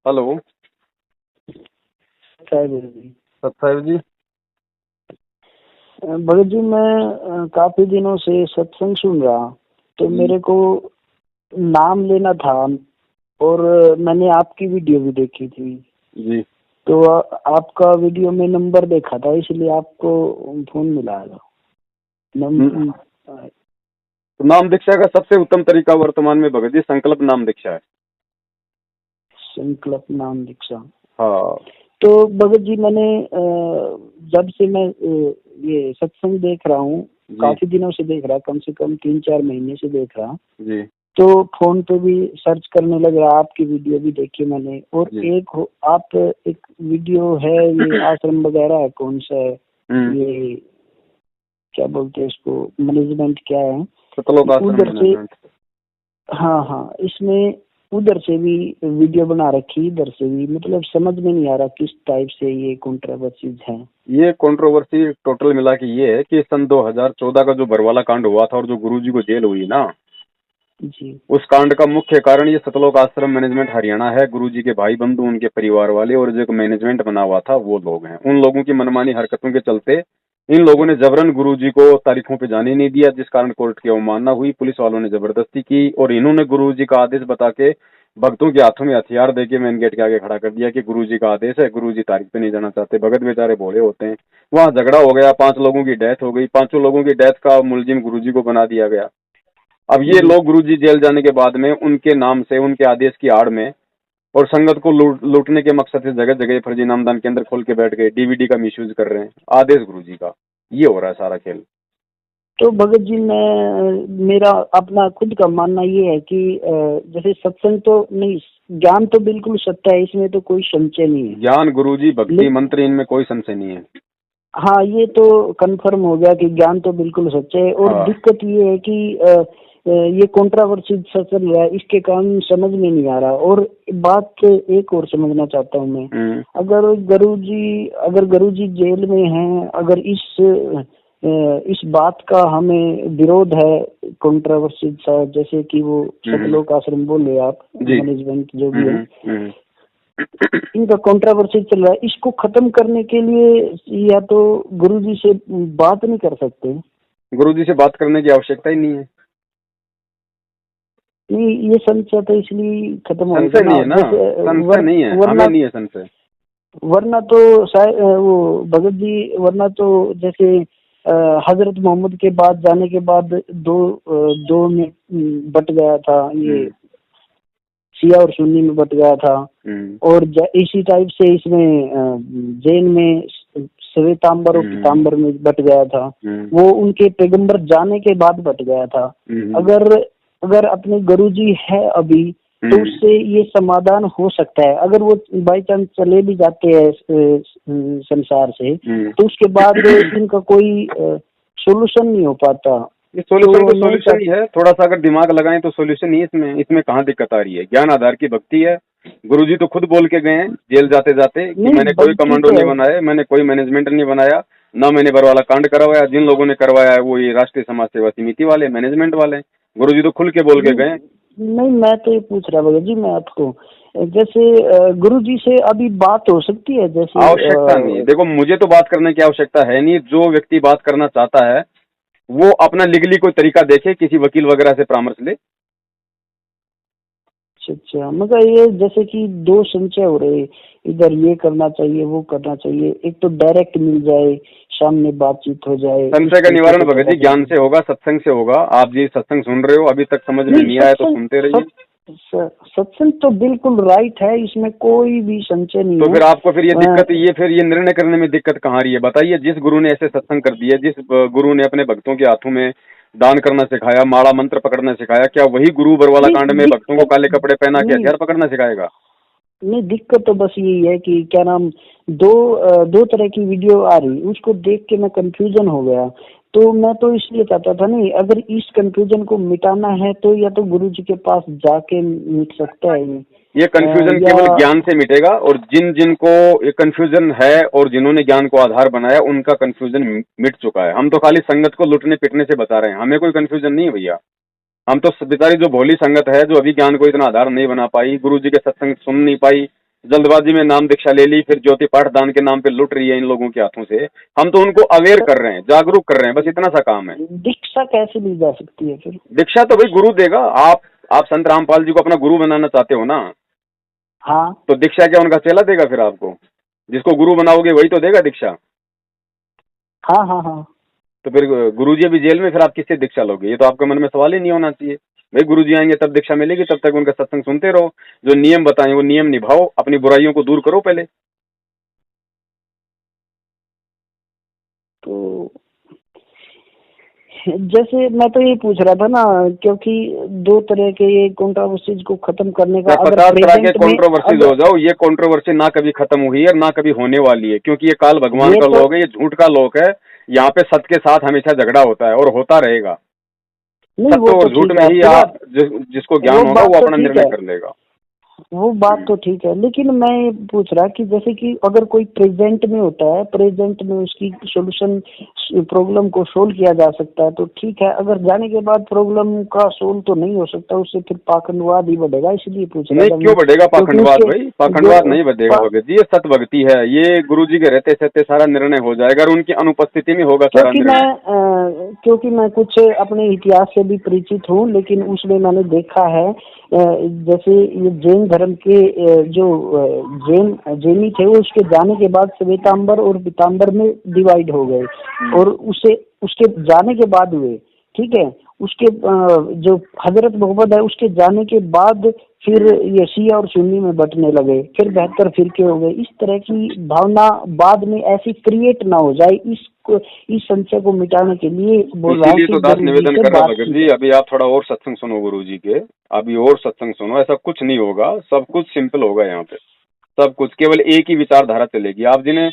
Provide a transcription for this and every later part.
Hello. जी सत्साहिब जी। भगत जी, मैं काफी दिनों से सत्संग सुन रहा, तो मेरे को नाम लेना था और मैंने आपकी वीडियो भी देखी थी। जी। तो आपका वीडियो में नंबर देखा था, इसलिए आपको फोन मिलाया। तो नाम दीक्षा का सबसे उत्तम तरीका वर्तमान में भगत जी संकल्प नाम दीक्षा है। संकल्प नाम दीक्षा। हाँ। तो भगत जी, मैंने जब से मैं ये सत्संग देख रहा हूँ, काफी दिनों से देख रहा, कम से कम 3-4 महीने से देख रहा जी। तो फोन पे भी सर्च करने लग रहा, आपकी वीडियो भी देखी मैंने। और आप एक वीडियो है, ये आश्रम वगैरह है, कौन सा है ये, क्या बोलते हैं इसको, मैनेजमेंट क्या है उधर से? हाँ, इसमें उधर से भी वीडियो बना रखी, इधर से भी, मतलब समझ में नहीं आ रहा किस टाइप से ये कंट्रोवर्सीज है। ये कंट्रोवर्सी टोटल मिला के ये है कि सन 2014 का जो बरवाला कांड हुआ था और जो गुरुजी को जेल हुई ना जी, उस कांड का मुख्य कारण ये सतलोक आश्रम मैनेजमेंट हरियाणा है। गुरुजी के भाई बंधु, उनके परिवार वाले और जो मैनेजमेंट बना हुआ था वो लोग हैं। उन लोगों की मनमानी हरकतों के चलते इन लोगों ने जबरन गुरुजी को तारीखों पे जाने नहीं दिया, जिस कारण कोर्ट की अवमानना हुई। पुलिस वालों ने जबरदस्ती की और इन्होंने गुरुजी का आदेश बता के भक्तों के हाथों में हथियार देके मेन गेट के आगे खड़ा कर दिया कि गुरुजी का आदेश है, गुरुजी तारीख पे नहीं जाना चाहते। भगत बेचारे भोले होते हैं। वहां झगड़ा हो गया, 5 लोगों की डेथ हो गई। 5 लोगों की डेथ का मुलजिम गुरुजी को बना दिया गया। अब ये लोग गुरुजी जेल जाने के बाद में उनके नाम से, उनके आदेश की आड़ में और संगत को लूटने के मकसद से जगह जगह फर्जी नामदान केंद्र खोल के बैठ गए। डीवीडी का मिसयूज कर रहे हैं, आदेश गुरुजी का। ये हो रहा है सारा खेल। तो भगत जी, मेरा अपना खुद का मानना ये है कि जैसे सत्संग तो नहीं, ज्ञान तो बिल्कुल सत्य है, इसमें तो कोई संशय नहीं है। ज्ञान, गुरुजी, भक्ति, मंत्र, इनमें कोई संशय नहीं है। हाँ, ये तो कंफर्म हो गया कि ज्ञान तो बिल्कुल सच्चा है। और दिक्कत ये है कि ये कंट्रोवर्सी चल रहा है, इसके कारण समझ में नहीं आ रहा। और बात एक और समझना चाहता हूँ मैं, अगर गुरुजी जेल में हैं, अगर इस बात का हमें विरोध है, कंट्रोवर्सी सा, जैसे कि वो सतलोक आश्रम बोले आप, मैनेजमेंट जो भी है, इनका कंट्रोवर्सी चल रहा है, इसको खत्म करने के लिए या तो गुरुजी से बात नहीं कर सकते? गुरुजी से बात करने की आवश्यकता ही नहीं है। नहीं, ये संशय तो इसलिए खत्म हो संशय नहीं है ना, संशय नहीं है, हमें नहीं है संशय। वरना तो शायद वो भगत जी, वरना तो जैसे हजरत मोहम्मद के बाद जाने के बाद दो में बट गया था, ये शिया और सुन्नी में बट गया था। और इसी टाइप से इसमें जैन में श्वेतांबर और पीतांबर में बट गया था। वो उनके पैगंबर जाने के बाद बट गया था। अगर अपने गुरुजी है अभी, तो उससे ये समाधान हो सकता है। अगर वो बाई चांस चले भी जाते हैं संसार से, तो उसके बाद इनका कोई सोल्यूशन नहीं हो पाता। ये सोल्यूशन ही है। थोड़ा सा अगर दिमाग लगाएं तो सोल्यूशन ही है। इसमें कहाँ दिक्कत आ रही है? ज्ञान आधार की भक्ति है। गुरुजी तो खुद बोल के गए हैं जेल जाते जाते कि मैंने कोई कमांडो नहीं बनाया, मैंने कोई मैनेजमेंट नहीं बनाया, ना मैंने बरवाला कांड करवाया। जिन लोगों ने करवाया है वो ये राष्ट्रीय समाज सेवा समिति वाले, मैनेजमेंट वाले। गुरुजी तो खुल के बोल के गए। नहीं, मैं तो ये पूछ रहा भगत जी, मैं आपको, जैसे गुरुजी से अभी बात हो सकती है? जैसे आवश्यकता नहीं है। देखो, मुझे तो बात करने की आवश्यकता है नहीं। जो व्यक्ति बात करना चाहता है वो अपना लीगली कोई तरीका देखे, किसी वकील वगैरह से परामर्श ले। अच्छा, मगर ये जैसे कि दो संशय हो रहे, इधर ये करना चाहिए, वो करना चाहिए। एक तो डायरेक्ट मिल जाए, सामने बातचीत हो जाए। संशय का निवारण भगत जी ज्ञान से होगा, सत्संग से होगा। आप जी सत्संग सुन रहे हो, अभी तक समझ में नहीं आया तो सुनते रहिए। सत्संग तो बिल्कुल राइट है, इसमें कोई भी संशय नहीं है। तो फिर आपको फिर ये दिक्कत, ये निर्णय करने में दिक्कत कहाँ रही है? बताइए। जिस गुरु ने ऐसे सत्संग कर दिए, जिस गुरु ने अपने भक्तों के हाथों में दान करना सिखाया, माला मंत्र पकड़ना सिखाया, क्या वही गुरु बरवाला कांड में भक्तों को काले कपड़े पहना के हथियार पकड़ना सिखाएगा? नहीं, दिक्कत तो बस यही है कि क्या नाम, दो तरह की वीडियो आ रही, उसको देख के मैं कंफ्यूजन हो गया। तो मैं तो इसलिए चाहता था, नहीं, अगर इस कंफ्यूजन को मिटाना है तो या तो गुरुजी के पास जाके मिट सकता है। ये कंफ्यूजन केवल ज्ञान से मिटेगा। और जिनको ये कंफ्यूजन है और जिन्होंने ज्ञान को आधार बनाया, उनका कंफ्यूजन मिट चुका है। हम तो खाली संगत को लूटने पिटने से बता रहे हैं, हमें कोई कंफ्यूजन नहीं है भैया। हम तो बेचारी जो भोली संगत है, जो अभी ज्ञान को इतना आधार नहीं बना पाई, गुरुजी के सत्संग सुन नहीं पाई, जल्दबाजी में नाम दीक्षा ले ली, फिर ज्योति पाठ दान के नाम पे लुट रही है इन लोगों के हाथों से। हम तो उनको अवेयर कर रहे हैं, जागरूक कर रहे हैं, बस इतना सा काम है। दीक्षा कैसे ली जा सकती है फिर? दीक्षा तो भाई गुरु देगा। आप संत रामपाल जी को अपना गुरु बनाना चाहते हो ना, हाँ तो दीक्षा क्या उनका चेला देगा फिर आपको? जिसको गुरु बनाओगे वही तो देगा दीक्षा। हाँ हाँ हाँ। तो फिर गुरुजी अभी जेल में, फिर आप किससे दीक्षा लोगे? ये तो आपके मन में सवाल ही नहीं होना चाहिए। भाई गुरुजी आएंगे तब दीक्षा मिलेगी, तब तक उनका सत्संग सुनते रहो, जो नियम बताएं वो नियम निभाओ, अपनी बुराइयों को दूर करो पहले। तो जैसे मैं तो ये पूछ रहा था ना, क्योंकि दो तरह के ये कंट्रोवर्सीज को खत्म करने का, अगर 50 तरह के प्रेजेंट में कंट्रोवर्सीज हो जाओ, ये कंट्रोवर्सी ना कभी खत्म हुई है और ना कभी होने वाली है, क्योंकि ये काल भगवान ये का तो लोक है, ये झूठ का लोक है। यहाँ पे सत्य के साथ हमेशा झगड़ा होता है और होता रहेगा। नहीं, सत्य वो तो और झूठ ठीक में है ही पूरा, जिसको ज्ञान वो होगा बात वो तो अपना ठीक निर्णय है, कर लेगा। वो बात तो ठीक है, लेकिन मैं ये पूछ रहा कि जैसे कि अगर कोई प्रेजेंट में होता है, प्रेजेंट में उसकी सोल्यूशन, प्रॉब्लम को सोल्व किया जा सकता है तो ठीक है, अगर जाने के बाद प्रॉब्लम का सोल्व तो नहीं हो सकता, उससे फिर पाखंडवाद ही बढ़ेगा, इसलिए पूछ रहा नहीं, था क्यों मैं। बढ़ेगा क्योंकि पाखंडवाद? उसके भाई पाखंडवाद नहीं बढ़ेगा जो भगत जी, ये सत भक्ति है। ये गुरु जी के रहते सहते सारा निर्णय हो जाएगा और उनकी अनुपस्थिति में होगा सारा निर्णय। क्योंकि मैं कुछ अपने इतिहास से भी परिचित हूँ, लेकिन उसमें मैंने देखा है जैसे ये जैन धर्म के जो जैनी थे, वो उसके जाने के बाद श्वेतांबर और पीतांबर में डिवाइड हो गए, और उसके जाने के बाद हुए, ठीक है। उसके जो हजरत मोहम्मद है, उसके जाने के बाद फिर ये शिया और सुन्नी में बंटने लगे, फिर 72 फिरके हो गए। इस तरह की भावना बाद में ऐसी क्रिएट ना हो जाए, इस संशय को मिटाने के लिए बोल रहा हूँ इसीलिए कि तो दास गुरु जी निवेदन से कर रहा बात भगत की जी, जाए। अभी आप थोड़ा और सत्संग सुनो गुरु जी के, अभी और सत्संग सुनो। ऐसा कुछ नहीं होगा, सब कुछ सिंपल होगा यहाँ पे। सब कुछ केवल एक ही विचारधारा चलेगी। आप जिन्हें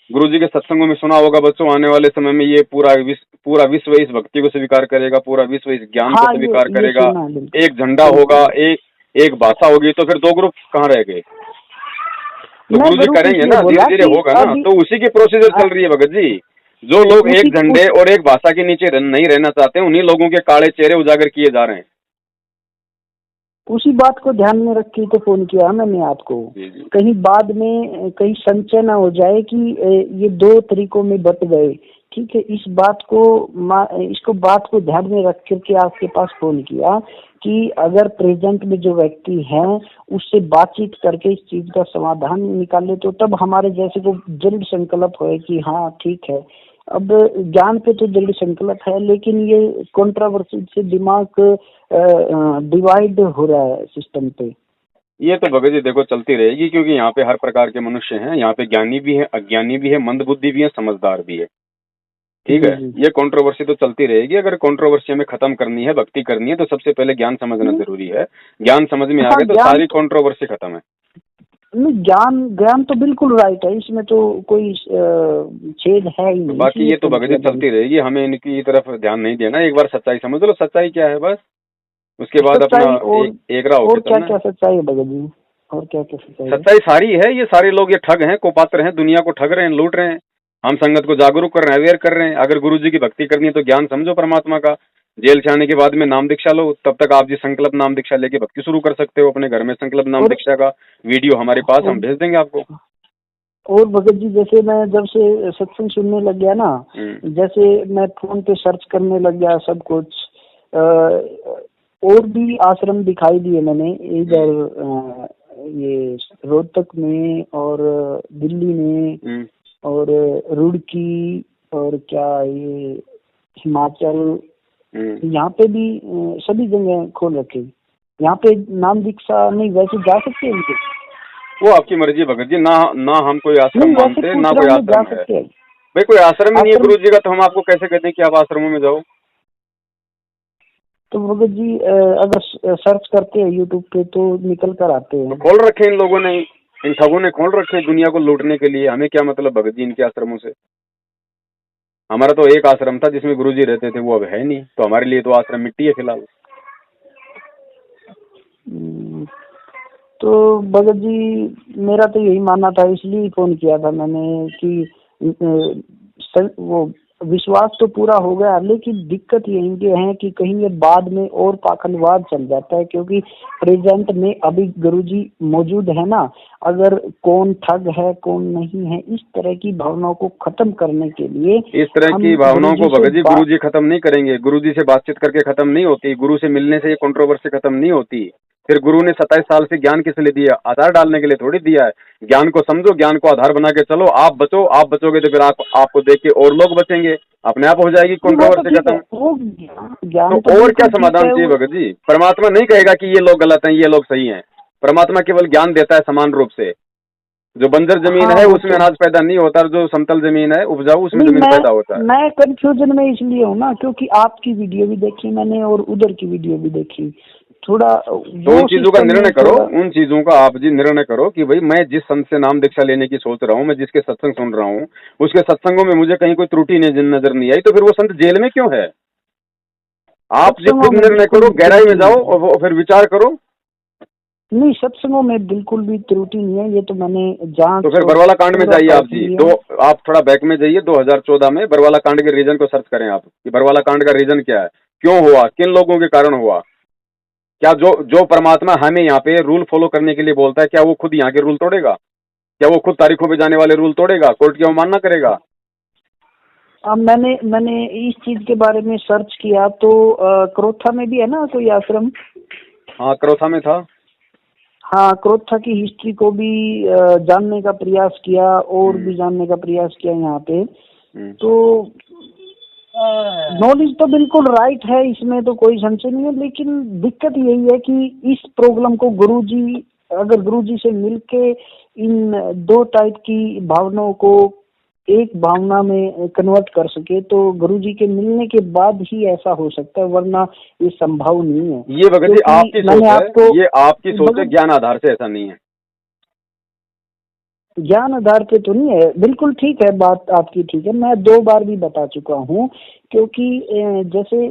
गुरु जी के सत्संगों में सुना होगा बच्चों, आने वाले समय में ये पूरा विश्व इस भक्ति को स्वीकार करेगा, पूरा विश्व इस ज्ञान को हाँ, स्वीकार ये करेगा। सुना है, बिल्कुल एक झंडा होगा, बिल्कुल। एक भाषा होगी, तो फिर दो ग्रुप कहाँ रह गए? तो मैं गुरु जी ग्रुप करेंगे इसलिए ना, धीरे बोला धीरे कि होगा ना। अभी तो उसी की प्रोसीजर चल रही है भगत जी। जो लोग उसी एक झंडे और एक भाषा के नीचे नहीं रहना चाहते, उन्हीं लोगों के काले चेहरे उजागर किए जा रहे हैं। उसी बात को ध्यान में रख के तो फोन किया मैंने आपको। जी जी। कहीं बाद में कहीं संचय ना हो जाए कि ये दो तरीकों में बट गए, ठीक है। इसको बात को ध्यान में रख करके आपके पास फोन किया कि अगर प्रेजेंट में जो व्यक्ति हैं उससे बातचीत करके इस चीज का समाधान निकाले, तो तब हमारे जैसे को दृढ़ संकल्प होए कि हाँ ठीक है। अब ज्ञान पे तो दृढ़ संकल्प है, लेकिन ये कंट्रोवर्सी से दिमाग डिवाइड हो रहा है सिस्टम पे। ये तो भगत जी देखो चलती रहेगी, क्योंकि यहाँ पे हर प्रकार के मनुष्य हैं। यहाँ पे ज्ञानी भी है, अज्ञानी भी है, मंदबुद्धि भी है, समझदार भी है। ठीक जी है, जी। ये कंट्रोवर्सी तो चलती रहेगी। अगर कंट्रोवर्सी हमें खत्म करनी है, भक्ति करनी है, तो सबसे पहले ज्ञान समझना जरूरी है। ज्ञान समझ में आ हाँ, गए तो सारी कंट्रोवर्सी खत्म है। नहीं, ज्ञान तो बिल्कुल राइट है, इसमें तो कोई छेद है ही तो नहीं। बाकी इसलिए ये तो फोन भगत जी किया मैंने। चलती रहेगी, हमें इनकी तरफ ध्यान नहीं देना। एक बार सच्चाई समझ लो, सच्चाई क्या है बस, उसके बाद अपना सच्चाई एकरा होके और क्या चलना क्या है। सच्चाई है भगत जी? और क्या क्या सच्चाई है? सच्चाई सारी है। ये सारे लोग ये ठग हैं, कुपात्र हैं, दुनिया को ठग रहे हैं, लूट रहे हैं। हम संगत को जागरूक कर रहे हैं, अवेयर कर रहे हैं। अगर गुरु जी की भक्ति करनी है तो ज्ञान समझो परमात्मा का। जेल से आने के बाद में नाम दीक्षा लो, तब तक आप जी संकल्प नाम दीक्षा लेके भक्ति शुरू कर सकते हो अपने घर में। संकल्प नाम और दीक्षा का वीडियो हमारे पास, हम भेज देंगे आपको। और भगत जी, जैसे मैं जब से सत्संग सुनने लग गया ना, जैसे मैं फोन पे सर्च करने लग गया सब कुछ, और भी आश्रम दिखाई दिए मैंने इधर ये रोहतक में और दिल्ली में और रुड़की और क्या ये हिमाचल, यहाँ पे भी सभी जगह खोल रखे। यहाँ पे नाम दीक्षा नहीं, वैसे जा सकते हैं इनके? वो आपकी मर्जी भगत जी। ना हम कोई आश्रम नहीं, वैसे मानते, पूछ ना रहा कोई हूँ, जा आश्रम है। सकते हैं? भाई कोई आश्रम ही नहीं है आश्रम गुरु जी का, तो हम आपको कैसे कहते हैं कि आप आश्रमों में जाओ? तो भगत जी अगर सर्च करते हैं यूट्यूब पे तो निकल कर आते तो हैं। खोल रखे इन लोगों ने, इन ठगों ने खोल रखे दुनिया को लूटने के लिए। हमें क्या मतलब भगत जी इनके आश्रमों से? हमारा तो एक आश्रम था जिसमें गुरु जी रहते थे, वो अब है नहीं, तो हमारे लिए तो आश्रम मिट्टी है फिलहाल। तो भगत जी मेरा तो यही मानना था, इसलिए फोन किया था मैंने कि वो विश्वास तो पूरा हो गया, लेकिन दिक्कत यही है कि कहीं ये बाद में और पाखंडवाद चल जाता है, क्योंकि प्रेजेंट में अभी गुरुजी मौजूद है ना। अगर कौन ठग है कौन नहीं है, इस तरह की भावनाओं को खत्म करने के लिए इस तरह की भावनाओं को भगत जी गुरुजी खत्म नहीं करेंगे। गुरुजी से बातचीत करके खत्म नहीं होती, गुरु से मिलने से ये कंट्रोवर्सी खत्म नहीं होती। फिर गुरु ने 27 साल से ज्ञान किस लिए दिया? आधार डालने के लिए थोड़ी दिया है। ज्ञान को समझो, ज्ञान को आधार बना के चलो, आप बचो, आप बचोगे तो फिर आपको देख के और लोग बचेंगे, अपने आप हो जाएगी कंट्रोवर्सी खत्म। तो और क्या समाधान चाहिए भगत जी? परमात्मा नहीं कहेगा कि ये लोग गलत हैं, ये लोग सही हैं। परमात्मा केवल ज्ञान देता है समान रूप से। जो बंजर जमीन है उसमें अनाज पैदा नहीं होता, जो समतल जमीन है उपजाऊ उसमें जमीन पैदा होता है। मैं कंफ्यूजन में इसलिए हूँ ना, क्योंकि आपकी वीडियो भी देखी मैंने और उधर की वीडियो भी देखी। थोड़ा तो उन चीजों का निर्णय करो, उन चीजों का आप जी निर्णय करो कि भाई मैं जिस संत से नाम दीक्षा लेने की सोच रहा हूँ, मैं जिसके सत्संग सुन रहा हूँ, उसके सत्संगों में मुझे कहीं कोई त्रुटि नजर नहीं आई, तो फिर वो संत जेल में क्यों है? आप जी खुद निर्णय करो, गहराई में जाओ और फिर विचार करो। नहीं, सत्संगों में बिल्कुल भी त्रुटि नहीं है, ये तो मैंने जांच। तो फिर बरवाला कांड में जाइए आप जी, आप थोड़ा बैक में जाइए, 2014 में बरवाला कांड के रीजन को सर्च करें आप कि बरवाला कांड का रीजन क्या है, क्यों हुआ, किन लोगों के कारण हुआ। क्या जो परमात्मा हमें यहाँ पे रूल फॉलो करने के लिए बोलता है, क्या वो खुद यहाँ के रूल तोड़ेगा? क्या वो खुद तारीखों पे जाने वाले रूल तोड़ेगा? कोर्ट की अवमानना करेगा? अब मैंने इस चीज के बारे में सर्च किया तो क्रोथा में भी है ना कोई आश्रम। हाँ, क्रोथा में था। हाँ, क्रोथा की हिस्ट्री को भी जानने का प्रयास किया और भी जानने का प्रयास किया यहाँ पे। तो नॉलेज तो बिल्कुल राइट है, इसमें तो कोई संशय नहीं है, लेकिन दिक्कत यही है कि इस प्रॉब्लम को गुरुजी अगर गुरुजी से मिलके इन दो टाइप की भावनाओं को एक भावना में कन्वर्ट कर सके तो गुरुजी के मिलने के बाद ही ऐसा हो सकता है, वरना ये संभव नहीं है। ये भगत जी आपकी सोच है, ये आपकी सोच है, ज्ञान आधार से ऐसा नहीं है। ज्ञान आधार पे तो नहीं है, बिल्कुल ठीक है, बात आपकी ठीक है। मैं 2 बार भी बता चुका हूँ, क्योंकि जैसे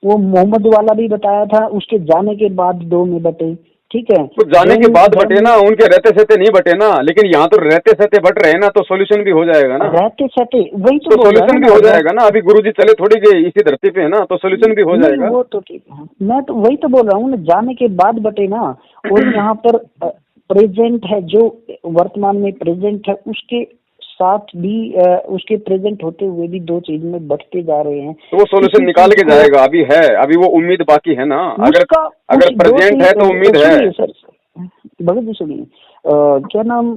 वो मोहम्मद वाला भी बताया था, उसके जाने के बाद 2 में बटे, ठीक है। तो जाने के बाद बटे ना, उनके रहते सहते नहीं बटे ना, लेकिन यहाँ तो रहते सहते बट रहे ना, तो सोल्यूशन भी हो जाएगा ना। रहते सहते वही तो सोल्यूशन भी हो जाएगा ना। अभी गुरुजी चले थोड़ी गए इसी धरती पे है ना, तो सोल्यूशन भी हो जाएगा। वो तो ठीक है, मैं तो वही तो बोल रहा हूँ ना, जाने के बाद बटे ना। और यहाँ पर प्रेजेंट है, जो वर्तमान में प्रेजेंट है, उसके साथ भी उसके प्रेजेंट होते हुए भी 2 चीज में बढ़ते जा रहे हैं। तो वो सोल्यूशन निकाल के जाएगा, अभी है, अभी वो उम्मीद बाकी है ना। अगर प्रेजेंट है तो उम्मीद है। सर भगत जी सुनिए, क्या नाम,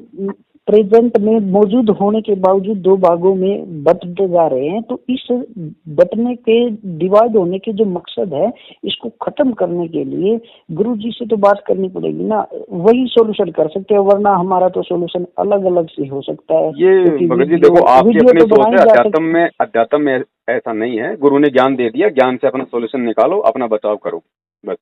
प्रेजेंट में मौजूद होने के बावजूद 2 भागों में बंटते जा रहे हैं, तो इस बंटने के डिवाइड होने के जो मकसद है, इसको खत्म करने के लिए गुरुजी से तो बात करनी पड़ेगी ना, वही सोल्यूशन कर सकते हैं, वरना हमारा तो सोल्यूशन अलग अलग से हो सकता है। ये भगत जी देखो, आपकी अपनी सोच है, अध्यात्म में ऐसा नहीं है। गुरु ने ज्ञान दे दिया, ज्ञान से अपना सोल्यूशन निकालो, अपना बचाव करो, बस।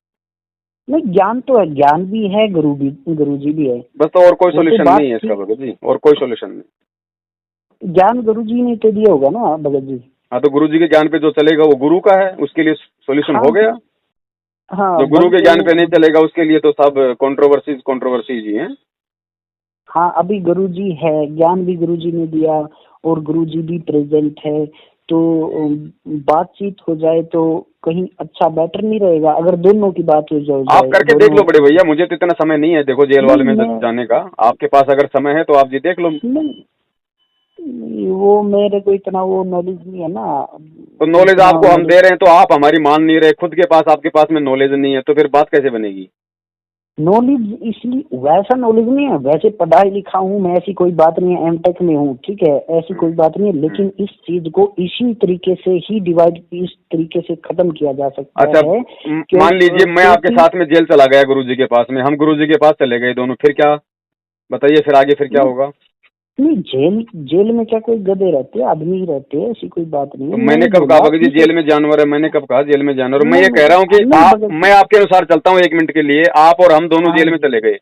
नहीं, ज्ञान तो है, ज्ञान भी है, गुरुजी भी है, बस। तो और कोई सोल्यूशन नहीं है इसका भगत जी, और कोई सोल्यूशन नहीं। ज्ञान गुरुजी ने तो दिया होगा ना भगत जी। हाँ, तो गुरुजी के ज्ञान पे जो चलेगा वो गुरु का है, उसके लिए सोल्यूशन हो गया। हाँ, जो गुरु के ज्ञान पे नहीं चलेगा उसके लिए तो सब कंट्रोवर्सीज ही हैं। हाँ, अभी गुरुजी है, ज्ञान भी गुरुजी ने दिया और गुरुजी भी प्रेजेंट है, तो बातचीत हो जाए तो कहीं अच्छा बेटर नहीं रहेगा अगर दोनों की बात हो जाए। आप करके देख लो बड़े भैया, मुझे तो इतना समय नहीं है देखो जेल वाले में जाने का। आपके पास अगर समय है तो आप जी देख लो। नहीं, वो मेरे को इतना वो नॉलेज नहीं है ना। तो नॉलेज आपको हम दे रहे हैं तो आप हमारी मान नहीं रहे, खुद के पास आपके पास में नॉलेज नहीं है, तो फिर बात कैसे बनेगी? नॉलेज इसलिए वैसा नॉलेज नहीं है, वैसे पढ़ाई लिखा हूँ मैं, ऐसी कोई बात नहीं है, एमटेक में हूँ, ठीक है, ऐसी कोई बात नहीं है, लेकिन इस चीज को इसी तरीके से ही डिवाइड, इस तरीके से खत्म किया जा सकता है। मान लीजिए मैं आपके साथ में जेल चला गया गुरुजी के पास में, हम गुरुजी के पास चले गए दोनों, फिर क्या बताइए, फिर आगे फिर क्या होगा? नहीं, जेल में क्या कोई गधे रहते हैं, आदमी रहते हैं, ऐसी कोई बात नहीं है। तो मैंने कब कहा भगत जी जेल में जानवर है? मैंने कब कहा जेल में जानवर? मैं ये कह रहा हूँ कि मैं आपके अनुसार चलता हूँ 1 मिनट के लिए, आप और हम दोनों जेल में चले गए,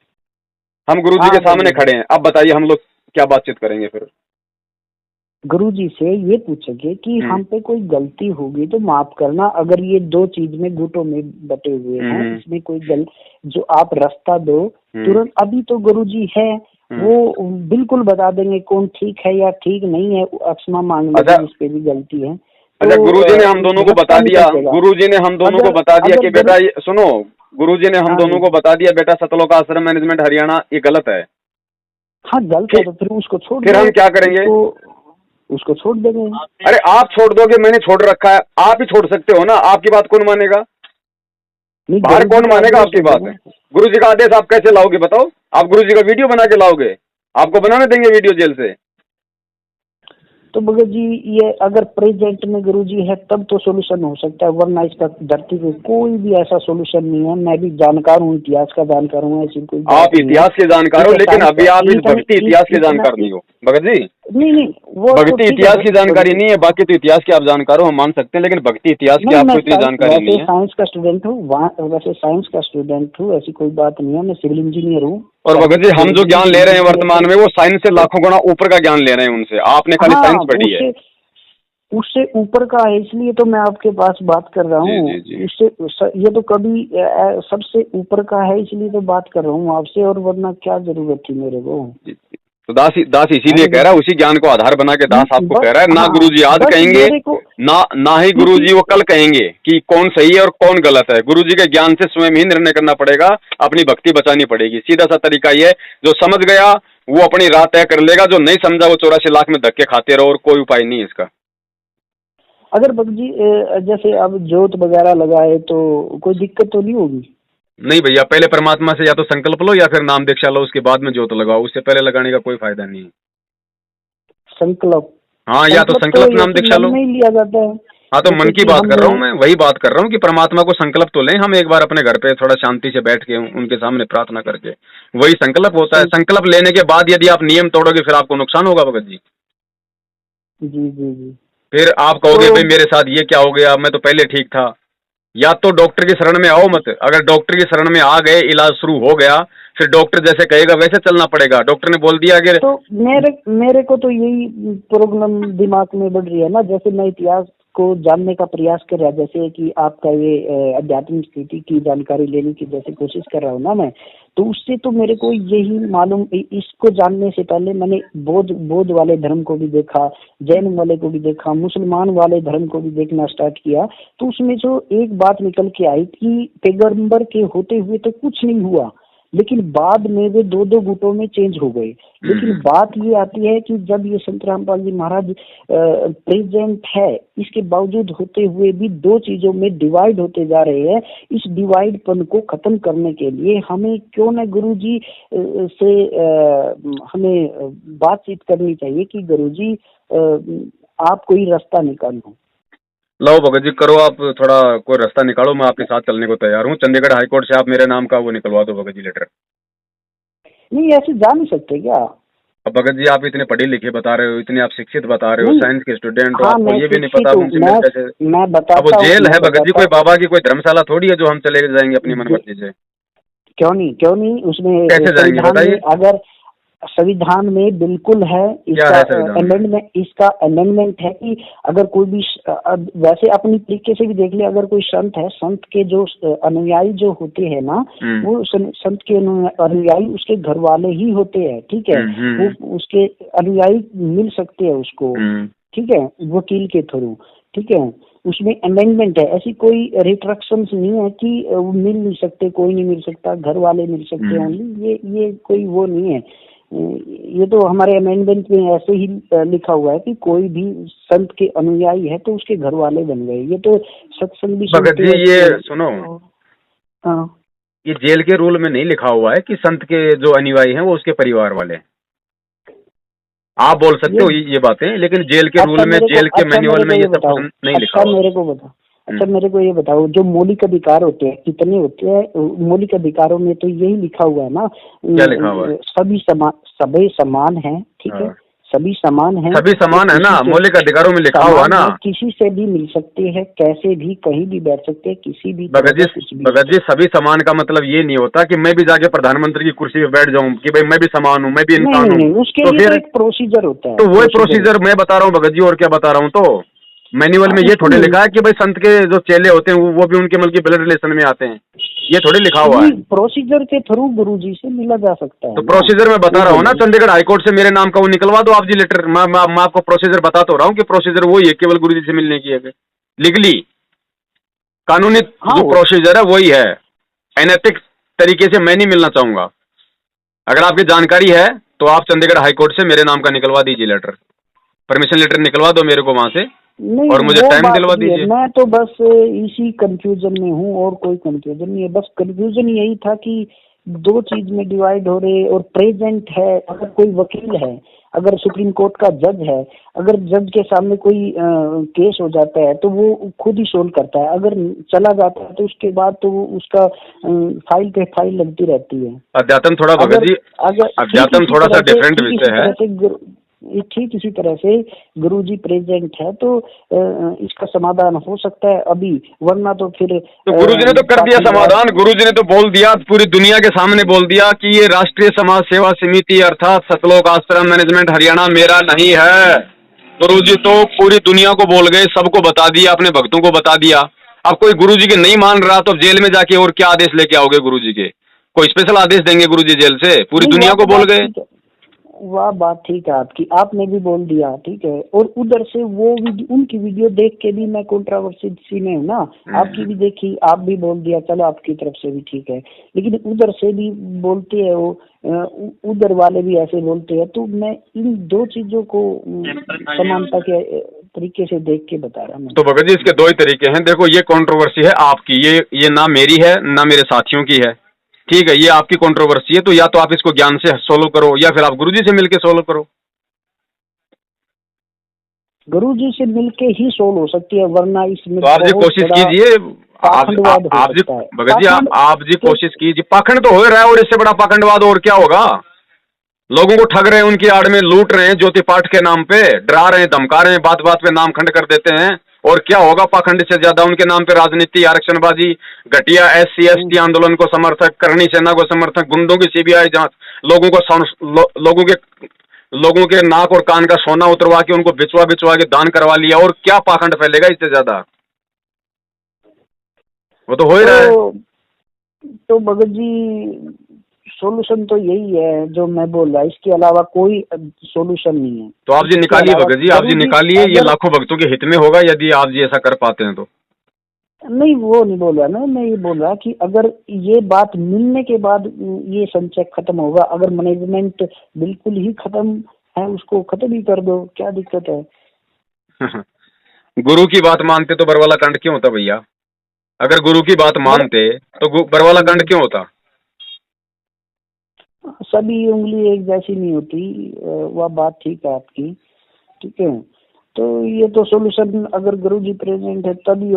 हम गुरुजी के सामने खड़े हैं, अब बताइए हम लोग क्या बातचीत करेंगे? फिर गुरुजी से ये पूछेंगे कि हम पे कोई गलती होगी तो माफ करना, अगर ये 2 चीज में गुटों में बटे हुए हैं, इसमें कोई जो आप रास्ता दो तुरंत। अभी तो गुरुजी है, वो बिल्कुल बता देंगे कौन ठीक है या ठीक नहीं है, क्षमा मांग लेंगे, इस पे भी गलती है। अच्छा, गुरुजी ने हम दोनों को बता दिया, गुरुजी ने हम दोनों को बता दिया कि बेटा सुनो, गुरुजी ने हम दोनों को बता दिया बेटा सतलोक आश्रम मैनेजमेंट हरियाणा ये गलत है, हाँ गलत है तो फिर उसको छोड़ फिर हम दो, क्या करेंगे? उसको छोड़ देंगे। अरे आप छोड़ दोगे, मैंने छोड़ रखा है, आप ही छोड़ सकते हो ना, आपकी बात कौन मानेगा? नहीं, बाहर गुरुजी कौन का मानेगा आदेश आपकी है बात ना। है? गुरु जी का आदेश आप कैसे लाओगे बताओ? आप गुरु जी का वीडियो बना के लाओगे? आपको बनाने देंगे वीडियो जेल से? तो भगत जी ये अगर प्रेजेंट में गुरुजी है तब तो सोल्यूशन हो सकता है, वरना इसका धरती पे कोई भी ऐसा सोल्यूशन नहीं है। मैं भी जानकार हूँ, इतिहास का जानकार हूँ, ऐसी कोई बात आप नहीं है। इतिहास के जानकार हो, ठीक है, लेकिन साइंस अभी का आप इस भक्ति इतिहास के जानकार नहीं हो भगत जी। नहीं, वो तो भक्ति ठीक है इतिहास की जानकारी भगत। नहीं है, बाकी तो इतिहास के आप जानकार हो, हम मान सकते हैं, लेकिन भक्ति इतिहास की नहीं, मैं आपको इतनी जानकारी वैसे नहीं है। साइंस का स्टूडेंट हूँ, वैसे साइंस का स्टूडेंट हूँ, ऐसी कोई बात नहीं है। मैं सिविल इंजीनियर हूँ। और भगत जी हम जो ज्ञान ले रहे हैं वर्तमान में, वो साइंस से लाखों गुना ऊपर का ज्ञान ले रहे हैं उनसे। आपने खाली हाँ, साइंस पढ़ी है। उससे ऊपर का है, इसलिए तो मैं आपके पास बात कर रहा जी हूँ। जी जी उससे ये तो कभी सबसे ऊपर का है, इसलिए तो बात कर रहा हूँ आपसे, और वरना क्या जरूरत थी मेरे को। जी जी। तो दास हाँ इसीलिए कह रहा है, उसी ज्ञान को आधार बना के दास आपको बस, कह रहा है ना। हाँ गुरुजी आज बस कहेंगे, मेरे को ना ही गुरुजी वो कल कहेंगे कि कौन सही है और कौन गलत है। गुरुजी के ज्ञान से स्वयं ही निर्णय करना पड़ेगा, अपनी भक्ति बचानी पड़ेगी। सीधा सा तरीका ये है, जो समझ गया वो अपनी राह तय कर लेगा, जो नहीं समझा वो 84 लाख में धक्के खाते रहो, और कोई उपाय नहीं है इसका। अगर भक्त जी जैसे अब जोत वगैरह लगाए तो कोई दिक्कत तो नहीं होगी? नहीं भैया, पहले परमात्मा से या तो संकल्प लो या फिर नाम दीक्षा लो, उसके बाद में जोत लगाओ। उससे पहले लगाने का कोई फायदा नहीं है। संकल्प? हाँ, या तो संकल्प नाम ऐसे दीक्षा मन लो। में ही लिया जाता है। हाँ, तो मन जैसे की कि बात हम कर रहा हूँ मैं, वही बात कर रहा हूँ कि परमात्मा को संकल्प तो लें हम एक बार अपने घर पे थोड़ा शांति से बैठ के उनके सामने प्रार्थना करके, वही संकल्प होता है। संकल्प लेने के बाद यदि आप नियम तोड़ोगे फिर आपको नुकसान होगा भगत जी। जी जी जी। फिर आप कहोगे तो भाई मेरे साथ ये क्या हो गया, मैं तो पहले ठीक था। या तो डॉक्टर की शरण में आओ मत। अगर डॉक्टर की शरण में आ गए, इलाज शुरू हो गया, फिर डॉक्टर जैसे कहेगा वैसे चलना पड़ेगा। डॉक्टर ने बोल दिया कि तो मेरे को तो यही प्रॉब्लम दिमाग में बढ़ रही है ना। जैसे मैं इतिहास को जानने का प्रयास कर रहा, जैसे कि आपका ये आध्यात्मिक स्थिति की जानकारी लेने की जैसे कोशिश कर रहा हूँ ना मैं, तो उससे तो मेरे को यही मालूम, इसको जानने से पहले मैंने बौद्ध वाले धर्म को भी देखा, जैन वाले को भी देखा, मुसलमान वाले धर्म को भी देखना स्टार्ट किया। तो उसमें जो एक बात निकल के आई कि पैगंबर के होते हुए तो कुछ नहीं हुआ, लेकिन बाद में वे दो दो गुटों में चेंज हो गए। लेकिन बात ये आती है कि जब ये संत रामपाल जी महाराज प्रेजेंट है, इसके बावजूद होते हुए भी दो चीजों में डिवाइड होते जा रहे हैं। इस डिवाइडपन को खत्म करने के लिए हमें क्यों न गुरुजी से हमें बातचीत करनी चाहिए कि गुरुजी आप कोई रास्ता निकालो। लो भगत जी, करो आप थोड़ा कोई रास्ता निकालो, मैं आपके साथ चलने को तैयार हूँ। चंडीगढ़ हाईकोर्ट से आप मेरे नाम का वो निकलवा दो भगत जी, लेटर। नहीं, ऐसे जा नहीं सकते क्या? अब भगत जी आप इतने पढ़े लिखे बता रहे हो, इतने आप शिक्षित बता रहे हो, नहीं, साइंस के स्टूडेंट हो, हाँ आपको मैं ये भी नहीं शिक्षित पता हूँ, उनसे मिल कैसे? मैं अब बताता वो हूँ, जेल मैं है भगत जी, बताता कोई बाबा की कोई धर्मशाला थोड़ी है जो हम चले जाएंगे अपनी मनमर्जी से। क्यों नहीं उसमें कैसे जाएंगे संविधान बताइए? में, अगर संविधान में बिल्कुल है क्या है संविधान में? इसका अमेंडमेंट है कि अगर कोई भी वैसे अपनी तरीके से भी देख ले, अगर कोई संत है, संत के जो अनुयायी जो होते हैं ना, वो संत के अनुयायी उसके घर वाले ही होते हैं, ठीक है। वो उसके अनुयायी मिल सकते हैं उसको, ठीक है, वकील के थ्रू, ठीक है। उसमें अमेंडमेंट है, ऐसी कोई रिस्ट्रिक्शंस नहीं है कि वो मिल नहीं सकते, कोई नहीं मिल सकता, घर वाले मिल सकते हैं ओनली, ये कोई वो नहीं है। ये तो हमारे अमेंडमेंट में ऐसे ही लिखा हुआ है कि कोई भी संत के अनुयायी है तो उसके घर वाले बन गए। ये तो सत्संग भी भगत जी ये सुनो, हाँ, ये जेल के रूल में नहीं लिखा हुआ है कि संत के जो अनुयायी हैं वो उसके परिवार वाले हैं। आप बोल सकते हो ये बातें, लेकिन जेल के रूल में, जेल के मैनुअल में ये सब कुछ नहीं लिखा हुआ। मेरे को बताओ, अच्छा मेरे को ये बताओ, जो मौलिक अधिकार होते हैं कितने होते हैं? मौलिक अधिकारों में तो यही लिखा हुआ है ना, क्या लिखा हुआ है? सभी समान है, ठीक है, सभी समान है, सभी समान है ना, मौलिक अधिकारों में लिखा हुआ ना। किसी से भी मिल सकते हैं, कैसे भी कहीं भी बैठ सकते हैं, किसी भी भगत जी सभी समान का मतलब ये नहीं होता कि मैं भी जाके प्रधानमंत्री की कुर्सी पे बैठ जाऊं कि भाई मैं भी समान हूं, मैं भी इंसान हूं। उसके लिए तो एक प्रोसीजर होता है। तो वही प्रोसीजर मैं बता रहा हूँ भगत जी, और क्या बता रहा हूँ। तो मैनुअल में ये थोड़ी लिखा है कि भाई संत के जो चेले होते हैं वो भी उनके मतलब ब्लड रिलेशन में आते हैं, ये थोड़ी लिखा हुआ है। प्रोसीजर के थ्रू गुरुजी से मिला जा सकता है। तो प्रोसीजर मैं बता रहा हूँ ना, चंडीगढ़ हाईकोर्ट से मेरे नाम का वो निकलवा दो आप जी, लेटर। मैं आपको प्रोसीजर बता तो रहा हूँ कि प्रोसीजर वही है, केवल गुरुजी से मिलने की है। लीगली कानूनी जो प्रोसीजर है वही है। अनैतिक तरीके से मैं नहीं मिलना चाहूंगा। अगर आपकी जानकारी है तो आप चंडीगढ़ हाई कोर्ट से मेरे नाम का निकलवा दीजिए लेटर, परमिशन लेटर निकलवा दो मेरे को वहां से, नहीं और मुझे वो टाइम बात दिलवा भी है, दीजिए। मैं तो बस इसी कंफ्यूजन में हूँ और कोई कंफ्यूजन नहीं है। बस कंफ्यूजन यही था कि दो चीज में डिवाइड हो रहे, और प्रेजेंट है, अगर कोई वकील है, अगर सुप्रीम कोर्ट का जज है, अगर जज के सामने कोई केस हो जाता है तो वो खुद ही सोल्व करता है, अगर चला जाता है तो उसके बाद तो वो उसका फाइल पे फाइल लगती रहती है। अध्यात्म थोड़ा भगत अगर जी, अगर अध्यात्म थोड़ा सा डिफरेंट विषय है। ठीक इसी तरह से गुरुजी प्रेजेंट है तो इसका समाधान हो सकता है अभी, वरना तो फिर तो गुरुजी ने तो कर दिया समाधान, गुरुजी ने तो बोल दिया, पूरी दुनिया के सामने बोल दिया कि ये राष्ट्रीय समाज सेवा समिति अर्थात सतलोक आश्रम मैनेजमेंट हरियाणा मेरा नहीं है। गुरुजी तो पूरी दुनिया को बोल गए, सबको बता दिया, अपने भक्तों को बता दिया। अब कोई गुरुजी के नहीं मान रहा तो जेल में जाके और क्या आदेश लेके आओगे गुरुजी के? कोई स्पेशल आदेश देंगे गुरुजी जेल से? पूरी नहीं, दुनिया को बोल गए। वह बात ठीक है आपकी, आपने भी बोल दिया ठीक है, और उधर से वो उनकी वीडियो देख के भी मैं कंट्रोवर्सी में हूँ ना, आपकी भी देखी, आप भी बोल दिया, चलो आपकी तरफ से भी ठीक है, लेकिन उधर से भी बोलते हैं वो, उधर वाले भी ऐसे बोलते हैं, तो मैं इन दो चीजों को समानता के तरीके से देख के बता रहा हूँ। तो भगत जी इसके दो ही तरीके हैं, देखो ये कंट्रोवर्सी है आपकी, ये ना मेरी है ना मेरे साथियों की है, ठीक है, ये आपकी कंट्रोवर्सी है, तो या तो आप इसको ज्ञान से सोल्व करो या फिर आप गुरुजी से मिलके सोल्व करो। गुरुजी से मिलके ही सोल्व हो सकती है, वरना इसमें तो आप जी कोशिश कीजिए, आप जी भगत जी आप जी कोशिश कीजिए। पाखंड तो हो रहा है, और इससे बड़ा पाखंडवाद और क्या होगा? लोगों को ठग रहे हैं, उनकी आड़ में लूट रहे हैं, ज्योति पाठ के नाम पे डरा रहे हैं, धमका रहे हैं, बात बात पे नाम खंड कर देते हैं, और क्या होगा? पाखंड से ज्यादा उनके नाम पे राजनीति, आरक्षणबाजी, घटिया SC ST आंदोलन को समर्थक, करनी सेना को समर्थक, गुंडों की CBI जांच, लोगों के नाक और कान का सोना उतरवा के उनको बिचवा बिचवा के दान करवा लिया, और क्या पाखंड फैलेगा इससे ज्यादा? वो तो हो ही रहा है। तो भगत जी सॉल्यूशन तो यही है जो मैं बोल रहा, इसके अलावा कोई सॉल्यूशन नहीं है। तो आप जी निकालिए भगत जी, आप जी निकालिए, ये लाखों भक्तों के हित में होगा यदि आप जी ऐसा कर पाते हैं तो। नहीं वो नहीं बोल रहा ना, मैं ये बोल रहा कि अगर ये बात मिलने के बाद ये संचय खत्म होगा, अगर मैनेजमेंट बिल्कुल ही खत्म है उसको खत्म ही कर दो, क्या दिक्कत है? गुरु की बात मानते तो बरवाला कांड क्यों होता भैया? अगर गुरु की बात मानते तो बरवाला कांड क्यों होता? सभी उंगली एक जैसी नहीं होती, वह बात ठीक है आपकी, ठीक है। तो ये तो सॉल्यूशन अगर गुरुजी प्रेजेंट है तभी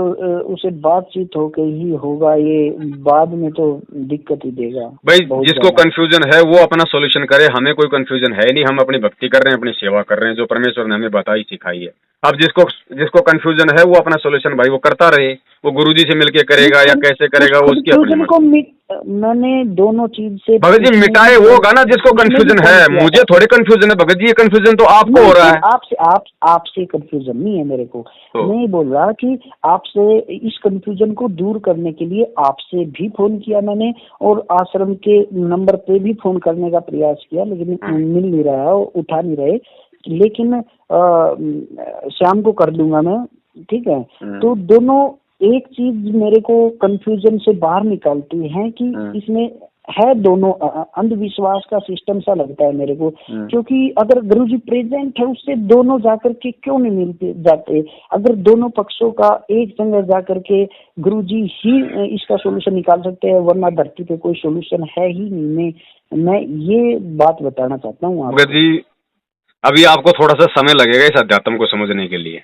उसे बातचीत होके ही होगा, ये बाद में तो दिक्कत ही देगा भाई। जिसको कंफ्यूजन है वो अपना सॉल्यूशन करे, हमें कोई कंफ्यूजन है नहीं, हम अपनी भक्ति कर रहे हैं, अपनी सेवा कर रहे हैं जो परमेश्वर ने हमें बताई सिखाई है। अब जिसको कंफ्यूजन है वो अपना सॉल्यूशन भाई वो करता रहे, वो गुरुजी से मिलके करेगा या कैसे करेगा वो उसकी अपनी को मैंने दोनों चीज से भगत जी मिटाए वो होगा ना जिसको कंफ्यूजन है, मुझे थोड़ी कंफ्यूजन है भगत जी, ये कंफ्यूजन तो आपको हो रहा है। आपसे कंफ्यूजन नहीं है मेरे को, मैं बोल रहा कि आपसे इस कंफ्यूजन को दूर करने के लिए आपसे भी फोन किया मैंने, और आश्रम के नंबर पे भी फोन करने का प्रयास किया, लेकिन मिल नहीं रहा, उठा नहीं रहे, लेकिन शाम को कर दूंगा मैं, ठीक है। तो दोनों एक चीज मेरे को कंफ्यूजन से बाहर निकालती है कि इसमें है दोनों अंधविश्वास का सिस्टम सा लगता है मेरे को, क्योंकि अगर गुरुजी प्रेजेंट है उससे दोनों जाकर के क्यों नहीं मिलते जाते? अगर दोनों पक्षों का एक जगह जाकर के गुरुजी ही इसका सॉल्यूशन निकाल सकते हैं, वरना धरती पे कोई सॉल्यूशन है ही नहीं। मैं ये बात बताना चाहता हूँ जी। अभी आपको थोड़ा सा समय लगेगा इस अध्यात्म को समझने के लिए।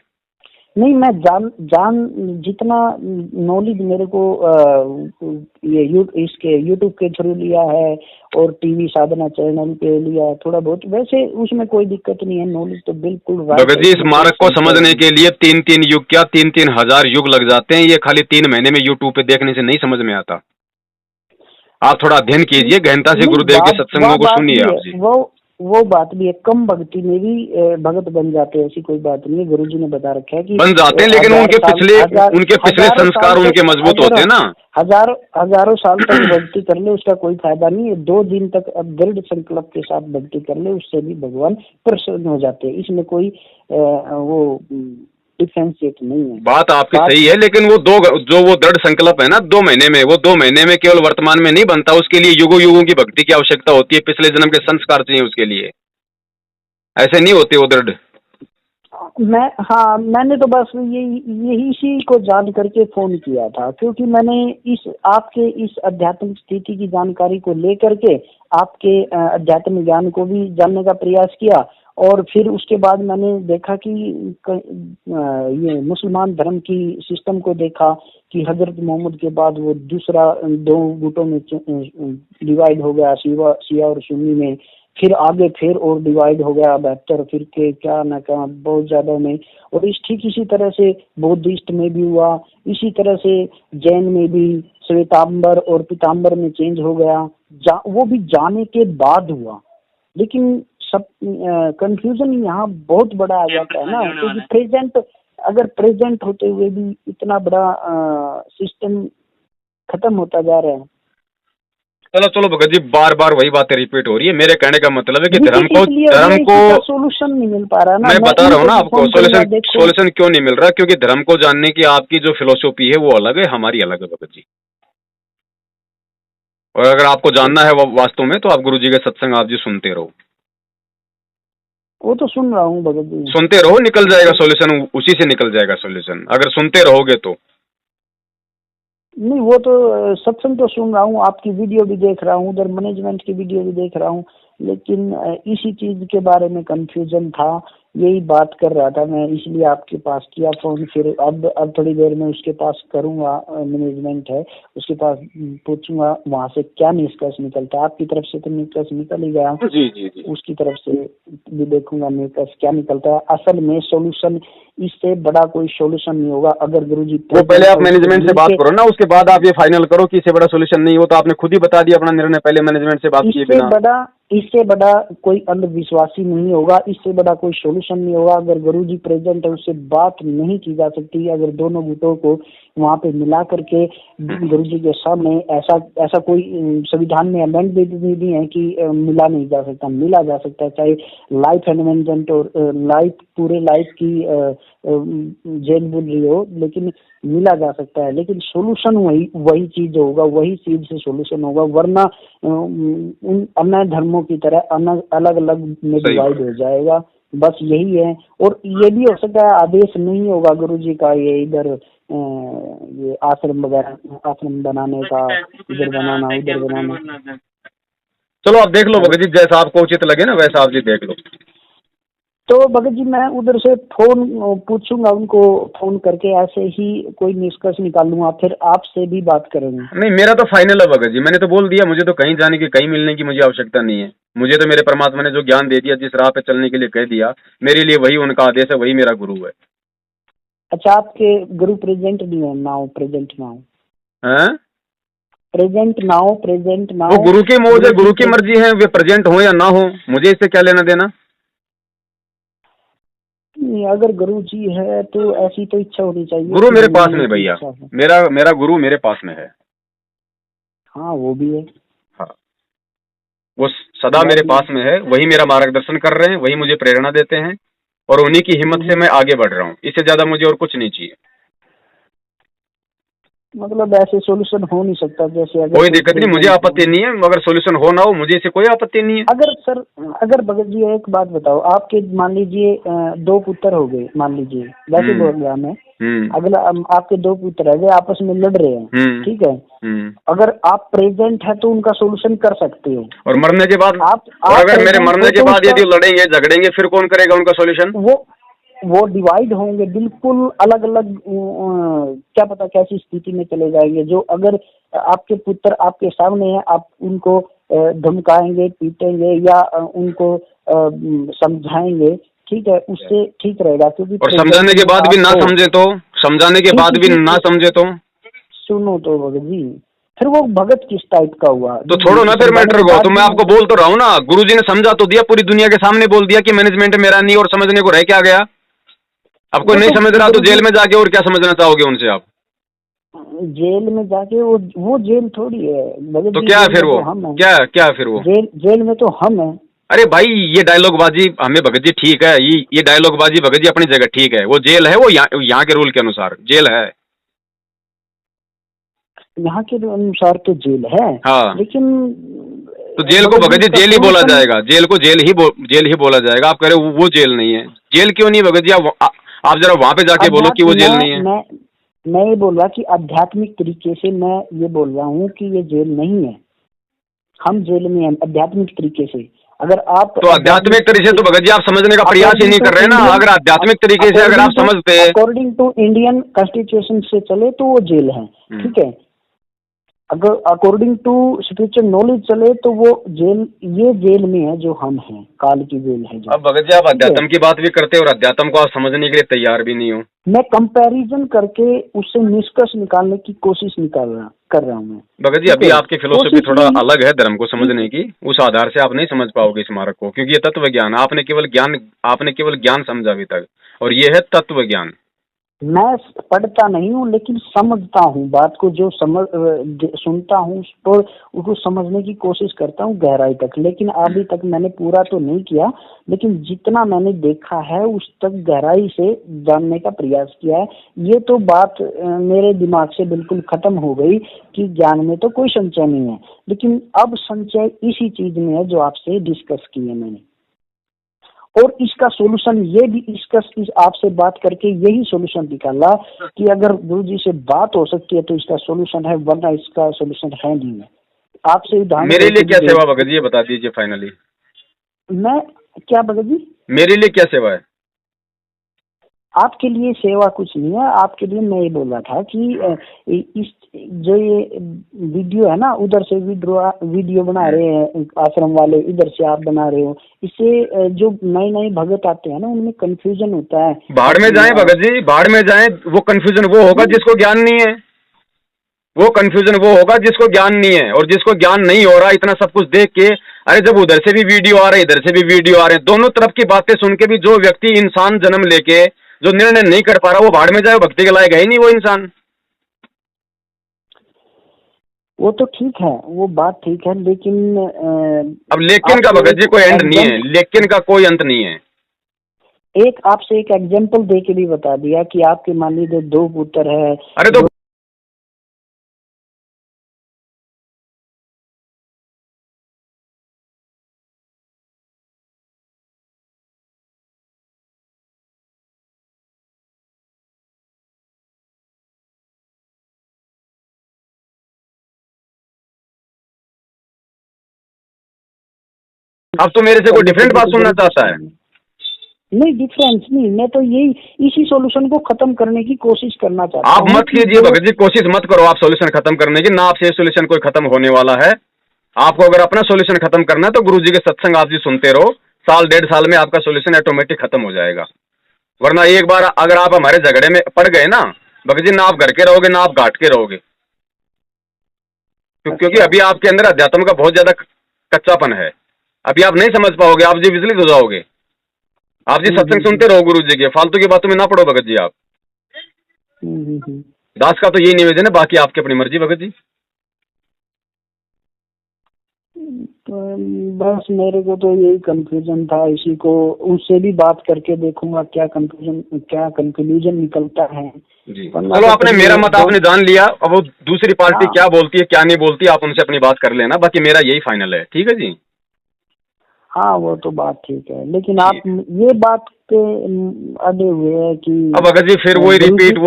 नहीं, मैं जान जितना नॉलेज मेरे को इसके यूट्यूब के थ्रू लिया है और टीवी साधना चैनल पे लिया थोड़ा बहुत, वैसे उसमें कोई दिक्कत नहीं है, नॉलेज तो बिल्कुल भगत जी इस मार्ग को समझने के लिए 3-3 युग क्या 3-3 हजार युग लग जाते हैं, ये खाली 3 महीने में यूट्यूब पे देखने से नहीं समझ में आता। आप थोड़ा अध्ययन कीजिए, गहनता से गुरुदेव के सत्संगों को सुनिए आप जी। वो बात भी है, कम भक्ति में भी भगत बन जाते हैं, ऐसी कोई बात नहीं है, गुरुजी ने बता रखा है कि बन जाते हैं, लेकिन उनके पिछले संस्कार उनके मजबूत होते हैं ना। हजारों साल तक भक्ति कर ले उसका कोई फायदा नहीं है, 2 दिन तक अब दृढ़ संकल्प के साथ भक्ति कर ले उससे भी भगवान प्रसन्न हो जाते हैं, इसमें कोई वो डिफरेंशिएट नहीं है। बात आपकी सही है, लेकिन वो जो वो दृढ़ संकल्प है ना 2 महीने में, वो 2 महीने में केवल वर्तमान में नहीं बनता, उसके लिए युगों युगों की भक्ति की आवश्यकता होती है, पिछले जन्म के संस्कार चाहिए उसके लिए, ऐसे नहीं होते वो दृढ़। मैंने तो बस यही इसी को जान करके फोन किया था, क्योंकि मैंने आपके इस आध्यात्मिक स्थिति की जानकारी को लेकर के आपके अध्यात्म ज्ञान को भी जानने का प्रयास किया, और फिर उसके बाद मैंने देखा कि ये मुसलमान धर्म की सिस्टम को देखा कि हजरत मोहम्मद के बाद वो दूसरा 2 गुटों में डिवाइड हो गया, शिया और सुन्नी में, फिर आगे फिर और डिवाइड हो गया 72 फिरके, क्या ना क्या बहुत ज्यादा में, और ठीक इसी तरह से बौद्धिस्ट में भी हुआ, इसी तरह से जैन में भी श्वेतांबर और पीतांबर में चेंज हो गया, वो भी जाने के बाद हुआ। लेकिन सब कंफ्यूजन यहाँ बहुत बड़ा आ जाता है ना, क्योंकि प्रेजेंट होते हुए भी इतना बड़ा सिस्टम खत्म होता जा रहा है। चलो भगत जी, बार बार वही बातें रिपीट हो रही है। मेरे कहने का मतलब है कि धर्म को सोल्यूशन नहीं मिल पा रहा ना। मैं बता रहा हूँ ना आपको, सोल्यूशन क्यों नहीं मिल रहा, क्योंकि धर्म को जानने की आपकी जो फिलोसॉफी है वो अलग है, हमारी अलग है भगत जी। और अगर आपको जानना है वास्तव में, तो आप गुरु जी के सत्संग आप जी सुनते रहो। वो तो सुन रहा हूँ भगत जी, सुनते रहो, निकल जाएगा सोल्यूशन, उसी से निकल जाएगा सोल्यूशन, अगर सुनते रहोगे तो। नहीं, वो तो सत्संग तो सुन रहा हूँ, आपकी वीडियो भी देख रहा हूँ, उधर मैनेजमेंट की वीडियो भी देख रहा हूँ, लेकिन इसी चीज के बारे में कंफ्यूजन था, यही बात कर रहा था मैं, इसलिए आपके पास किया फोन। फिर अब थोड़ी देर में उसके पास करूंगा, मैनेजमेंट है उसके पास पूछूंगा, वहां से क्या निष्कर्ष निकलता है। आपकी तरफ से तो निष्कर्ष निकल ही गया, जी, उसकी तरफ से भी देखूंगा निष्कर्ष क्या निकलता है। असल में सोल्यूशन, इससे बड़ा कोई सोल्यूशन नहीं होगा अगर गुरुजी वो पहले आप मैनेजमेंट से बात करो ना, उसके बाद आप ये फाइनल करो कि इससे बड़ा सोल्यूशन नहीं हो, तो आपने खुद ही बता दिया अपना निर्णय पहले मैनेजमेंट से बात किए बिना। इससे बड़ा कोई अंधविश्वासी नहीं होगा, इससे बड़ा कोई सोल्यूशन नहीं होगा अगर गुरुजी प्रेजेंट है, उससे बात नहीं की जा सकती। अगर दोनों गुटों को वहाँ पे मिला करके गुरुजी के सामने ऐसा कोई संविधान में अमेंडमेंट भी है कि मिला नहीं जा सकता, मिला जा सकता है, चाहे लाइफ अमेंडमेंट और पूरे लाइफ की जेल बोल रही हो, लेकिन मिला जा सकता है। लेकिन सोल्यूशन वही चीज होगा, वही चीज से सोल्यूशन होगा, वरना उन अन्य धर्मों की तरह अलग अलग में डिवाइड हो जाएगा। बस यही है। और ये भी हो सकता है आदेश नहीं होगा गुरुजी का, ये इधर ये आश्रम वगैरह, आश्रम बनाने का, इधर बनाना उधर बनाना। चलो आप देख लो भगत जी, जैसा आपको उचित लगे ना वैसा आप जी देख लो। तो भगत जी मैं उधर से फोन पूछूंगा, उनको फोन करके ऐसे ही कोई निष्कर्ष निकालूंगा, फिर आपसे भी बात करेंगे। नहीं, मेरा तो फाइनल है भगत जी, मैंने तो बोल दिया, मुझे तो कहीं जाने की, कहीं मिलने की मुझे आवश्यकता नहीं है। मुझे तो मेरे परमात्मा ने जो ज्ञान दे दिया, जिस राह पे चलने के लिए कह दिया, मेरे लिए वही उनका आदेश है, वही मेरा गुरु है। अच्छा, आपके गुरु प्रेजेंट नहीं है? ना हो, प्रेजेंट ना हो, प्रेजेंट ना हो, प्रेजेंट ना हो, गुरु की मौज है, गुरु की मर्जी है, वे प्रेजेंट हो या ना हो, मुझे इससे क्या लेना देना। अगर गुरु जी है तो ऐसी तो इच्छा होनी चाहिए। गुरु मेरे पास में भैया, मेरा गुरु मेरे पास में है। हाँ वो भी है, हाँ वो सदा मेरे पास में है, वही मेरा मार्गदर्शन कर रहे हैं, वही मुझे प्रेरणा देते हैं, और उन्हीं की हिम्मत से मैं आगे बढ़ रहा हूँ। इससे ज्यादा मुझे और कुछ नहीं चाहिए। मतलब ऐसे सोल्यूशन हो नहीं सकता जैसे, अगर कोई दिक्कत नहीं, मुझे आपत्ति नहीं है, अगर सोल्यूशन हो ना हो मुझे इससे कोई आपत्ति नहीं है। अगर भगत जी एक बात बताओ, आपके मान लीजिए 2 पुत्र हो गए, मान लीजिए, वैसे बोल रहा मैं, अगला आपके 2 पुत्र है, वे आपस में लड़ रहे हैं, ठीक है, अगर आप प्रेजेंट है तो उनका सोल्यूशन कर सकते हो, और मरने के बाद अगर मेरे मरने के बाद यदि लड़ेंगे झगड़ेंगे, फिर कौन करेगा उनका सोल्यूशन? वो डिवाइड होंगे, बिल्कुल अलग अलग, क्या पता कैसी स्थिति में चले जाएंगे। जो अगर आपके पुत्र आपके सामने है, आप उनको धमकाएंगे, पीटेंगे या उनको समझाएंगे, ठीक है, उससे ठीक रहेगा। क्योंकि और समझाने के बाद भी ना समझे तो, समझाने के बाद भी ना समझे तो, सुनो तो भगत जी, फिर वो भगत किस टाइप का हुआ? तो छोड़ो ना फिर मैटर को, तो मैं आपको बोल तो रहा हूँ ना, गुरुजी ने समझा तो दिया, पूरी दुनिया के सामने बोल दिया कि मैनेजमेंट मेरा नहीं, और समझने को रह क्या गया? अब कोई नहीं समझ रहा तो जेल में जाके और क्या समझना चाहोगे उनसे आप? जेल में जाके वो जेल थोड़ी है, तो क्या फिर वो, क्या फिर वो जेल में तो हम है। अरे भाई ये डायलॉगबाजी हमें भगत जी ठीक है, ये डायलॉगबाजी भगत जी अपनी जगह ठीक है, वो जेल है, वो यहाँ के रूल के अनुसार जेल है। यहाँ के अनुसार तो जेल है, हाँ लेकिन तो जेल को भगत जी जेल ही बोला जाएगा, जेल को जेल ही बोला जाएगा। आप कह रहे हो वो जेल नहीं है, जेल क्यों नहीं भगत जी? आप जरा वहां पे जाके बोलो कि वो जेल नहीं है। मैं ये बोल रहा कि आध्यात्मिक तरीके से मैं ये बोल रहा हूँ कि ये जेल नहीं है, हम जेल में हैं आध्यात्मिक तरीके से। अगर आप तो आध्यात्मिक तरीके से तो भगत जी आप समझने का प्रयास ही नहीं कर रहे ना। अगर आध्यात्मिक तरीके से अगर आप समझते, अकॉर्डिंग टू इंडियन कॉन्स्टिट्यूशन से चले तो वो जेल है, ठीक है। अगर अकॉर्डिंग टू स्पिरिचुअल नॉलेज चले तो वो जेल, ये जेल में है जो हम हैं, काल की जेल है जो। अब भगत जी आप अध्यात्म की बात भी करते हो और अध्यात्म को आप समझने के लिए तैयार भी नहीं हो। मैं कंपैरिजन करके उससे निष्कर्ष निकालने की कोशिश कर रहा हूँ मैं। भगत जी अभी आपकी फिलोसफी थोड़ा अलग है धर्म को समझने की, उस आधार से आप नहीं समझ पाओगे इस मार्ग को, क्योंकि ये तत्व ज्ञान, आपने केवल ज्ञान समझा अभी तक, और ये है तत्व ज्ञान। मैं पढ़ता नहीं हूँ लेकिन समझता हूँ बात को, जो सुनता हूँ तो उसको समझने की कोशिश करता हूँ गहराई तक। लेकिन अभी तक मैंने पूरा तो नहीं किया, लेकिन जितना मैंने देखा है उस तक गहराई से जानने का प्रयास किया है। ये तो बात मेरे दिमाग से बिल्कुल खत्म हो गई कि ज्ञान में तो कोई संचय नहीं है, लेकिन अब संचय इसी चीज में है जो आपसे डिस्कस की है मैंने। और इसका सोल्यूशन ये भी इस आपसे बात करके यही सोल्यूशन निकाला कि अगर गुरु जी से बात हो सकती है तो इसका सोल्यूशन है, वरना इसका सोल्यूशन है नहीं है। आपसे उदाहरण मेरे लिए क्या सेवा भगत जी ये बता दीजिए फाइनली। मैं क्या भगत जी? मेरे लिए क्या सेवा है? आपके लिए सेवा कुछ नहीं है, आपके लिए मैं ये बोल रहा था कि इस जो ये वीडियो है ना, उधर से वीडियो बना रहे हैं आश्रम वाले, इधर से आप बना रहे हो, इससे जो नए नए भगत आते हैं ना उनमें कंफ्यूजन होता है। भाड़ में जाएं भगत जी, भाड़ में जाएं। वो कंफ्यूजन वो होगा जिसको ज्ञान नहीं है, वो कंफ्यूजन वो होगा जिसको ज्ञान नहीं है। और जिसको ज्ञान नहीं हो रहा इतना सब कुछ देख के, अरे जब उधर से भी वीडियो आ रहे इधर से भी वीडियो आ रहे हैं, दोनों तरफ की बातें सुन के भी जो व्यक्ति इंसान जन्म लेके जो निर्णय नहीं कर पा रहा वो भाड़ में जाए, भक्ति के लायक है ही नहीं वो इंसान। वो तो ठीक है, वो बात ठीक है, लेकिन अब लेकिन का भगत जी कोई एंड नहीं है, लेकिन का कोई अंत नहीं है। एक आपसे एक एग्जांपल दे के भी बता दिया कि आपके मान लीजिए 2 पुत्र है। अरे तो अब तो मेरे से कोई डिफरेंट बात सुनना चाहता है? नहीं, डिफरेंस नहीं, मैं तो यही इसी सॉल्यूशन को खत्म करने की कोशिश करना चाहता हूँ। आप मत कीजिए भगत जी, कोशिश मत करो आप सॉल्यूशन खत्म करने की, ना आपसे सॉल्यूशन कोई खत्म होने वाला है। आपको अगर अपना सॉल्यूशन खत्म करना है तो गुरुजी के सत्संग आप जी सुनते रहो, साल 1.5 साल में आपका सॉल्यूशन ऑटोमेटिक खत्म हो जाएगा। वरना एक बार अगर आप हमारे झगड़े में पड़ गए ना भगत जी, ना आप घर के रहोगे ना आप घाट के रहोगे, क्योंकि अभी आपके अंदर अध्यात्म का बहुत ज्यादा कच्चापन है। अभी आप नहीं समझ पाओगे, आप जी विचलित हो जाओगे। आप जी सत्संग सुनते रहो गुरु जी के, फालतू की बातों में ना पड़ो भगत जी आप। दास का तो यही निवेदन है, बाकी आपकी अपनी मर्जी भगत जी। बस मेरे को तो यही कंफ्यूजन था, इसी को उनसे भी बात करके देखूंगा क्या कंक्लूजन निकलता है जी। चलो आपने मेरा मत आपने जान लिया, अब वो दूसरी पार्टी क्या बोलती है क्या नहीं बोलती आप उनसे अपनी बात कर लेना, बाकी मेरा यही फाइनल है। ठीक है जी? हाँ वो तो बात ठीक है, लेकिन आप ये बात पे अड़े हुए हैं कि अब भगत जी फिर वही रिपीट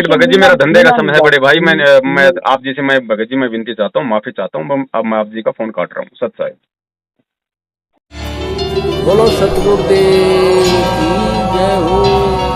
भगत जी, मेरा धंधे का समय है बड़े भाई। मैं आप जी से मैं भगत जी मैं विनती चाहता हूँ, माफी चाहता हूँ। अब मैं आप जी का फोन काट रहा हूँ। सत साहिब बोलो सतगुरुदेव की जय हो।